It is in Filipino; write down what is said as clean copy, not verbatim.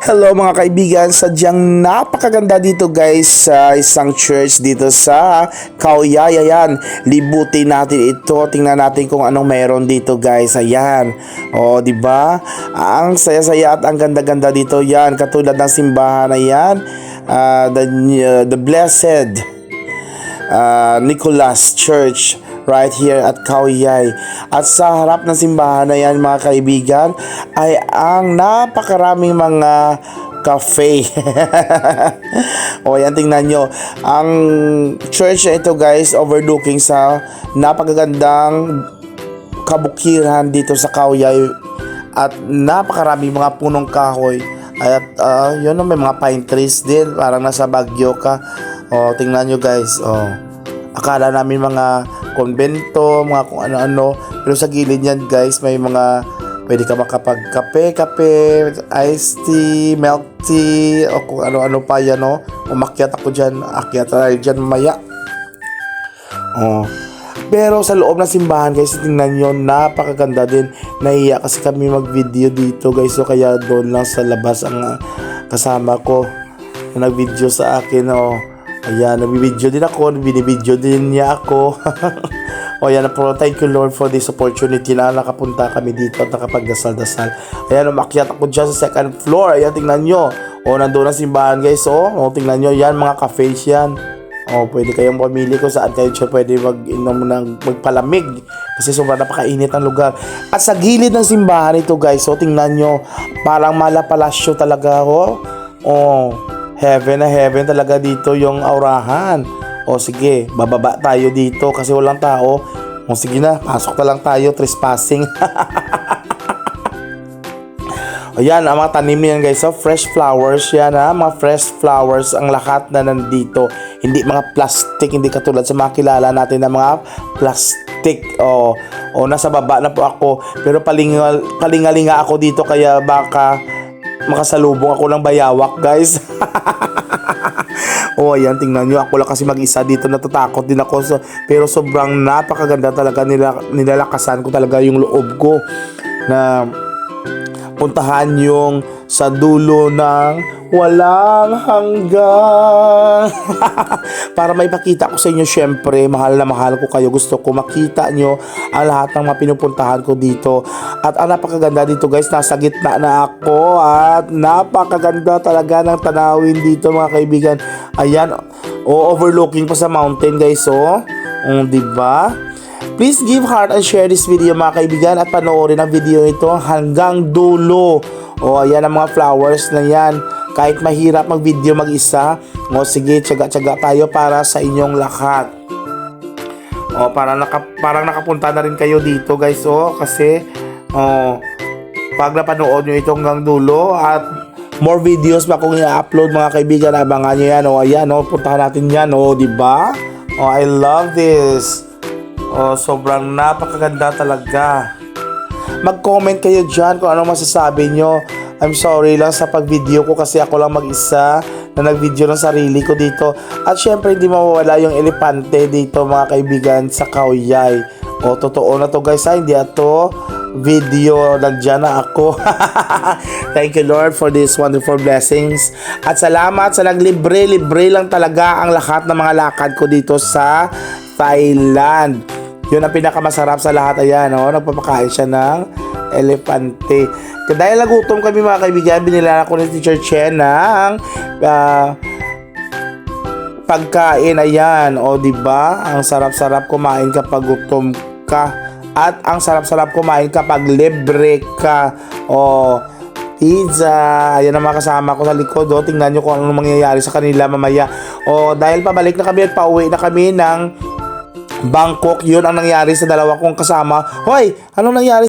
Hello mga kaibigan, sadyang napakaganda dito guys sa isang church dito sa Kauyay. Ayan, libutin natin ito, tingnan natin kung anong meron dito guys. Ayan, o di ba? Ang saya-saya at ang ganda-ganda dito. Yan, katulad ng simbahan. Ayan, the Blessed Nicholas Church right here at Kauyay. At sa harap ng simbahan na yan mga kaibigan ay ang napakaraming mga cafe. O yan, tingnan nyo. Ang church na ito guys overlooking sa napakagandang kabukiran dito sa Kauyay. At napakaraming mga punong kahoy. At yun, may mga pine trees din. Parang nasa Baguio ka. O tingnan nyo guys. Akala namin mga konbento, mga kung ano-ano. Pero sa gilid yan guys, may mga pwede ka makapag-kape, iced tea, milk tea, o kung ano-ano pa yan, no? Umakyat ako dyan, akyat tayo dyan mamaya. Pero sa loob ng simbahan guys, tingnan nyo, napakaganda din. Nahiya kasi kami mag-video dito guys, so kaya doon lang sa labas ang kasama ko na nag-video sa akin, Ayan, nabibidyo din ako, binibidyo din niya ako. O yan po, thank you Lord for this opportunity na nakapunta kami dito at nakapagdasal-dasal. Ayan, umakyat ako dyan sa second floor. Ayan, tingnan nyo. Nandun ang simbahan guys. Tingnan nyo, yan, mga cafes yan. Pwede kayong pamili kung saan kayo pwede mag-inom ng magpalamig. Kasi sobrang napakainit ang lugar. At sa gilid ng simbahan ito guys, tingnan nyo, parang malapalasyo talaga. Heaven na heaven talaga dito yung aurahan. Sige, bababa tayo dito kasi walang tao. Sige na, pasok na lang tayo, trespassing. Ayan, ang mga tanim yan guys, fresh flowers yan mga fresh flowers ang lahat na nandito. Hindi mga plastic, hindi katulad sa mga kilala natin na mga plastic. Nasa baba na po ako, pero palingalinga ako dito kaya baka makasalubong ako ng bayawak guys. Ayan, tingnan nyo, ako lang kasi mag-isa dito, natatakot din ako, pero sobrang napakaganda talaga, nilalakasan ko talaga yung loob ko na puntahan yung sa dulo ng walang hanggan. Para maipakita ko sa inyo, syempre mahal na mahal ko kayo, gusto ko makita nyo ang lahat ng mga pinupuntahan ko dito. At ang napakaganda dito guys, nasa gitna na ako at napakaganda talaga ng tanawin dito mga kaibigan. Ayan, overlooking pa sa mountain guys. Diba? Please give heart and share this video mga kaibigan at panoorin ang video ito hanggang dulo. Ayan ang mga flowers na yan. Kahit mahirap mag-video mag-isa, sige, tiyaga-tiyaga tayo para sa inyong lahat. Parang nakapunta na rin kayo dito guys, kasi pag napanood nyo ito hanggang dulo at more videos pa kung i-upload mga kaibigan, abangan nyo yan. Ayan, puntahan natin yan, diba? I love this. Sobrang napakaganda talaga. Mag-comment kayo dyan kung anong masasabi nyo. I'm sorry lang sa pag-video ko kasi ako lang mag-isa na nag-video ng sarili ko dito. At syempre hindi mawawala yung elepante dito mga kaibigan sa Kauyay. Totoo na to guys, hindi ato video, nandiyan na ako. Thank you Lord for these wonderful blessings. At salamat sa naglibre lang talaga ang lahat ng mga lakad ko dito sa Thailand. Yun ang pinakamasarap sa lahat. Ayan, nagpapakain siya ng elepante. Dahil nagutom kami mga kaibigan, binila ako ni Teacher Chen ng pagkain. Ayan, diba? Ang sarap-sarap kumain kapag gutom ka. At ang sarap-sarap kumain kapag libre ka. Pizza. Ayan ang mga kasama ko sa likod. Tingnan nyo kung anong mangyayari sa kanila mamaya. Dahil pabalik na kami at pauwi na kami ng Bangkok. Yun ang nangyari sa dalawa kong kasama. Hoy, anong nangyari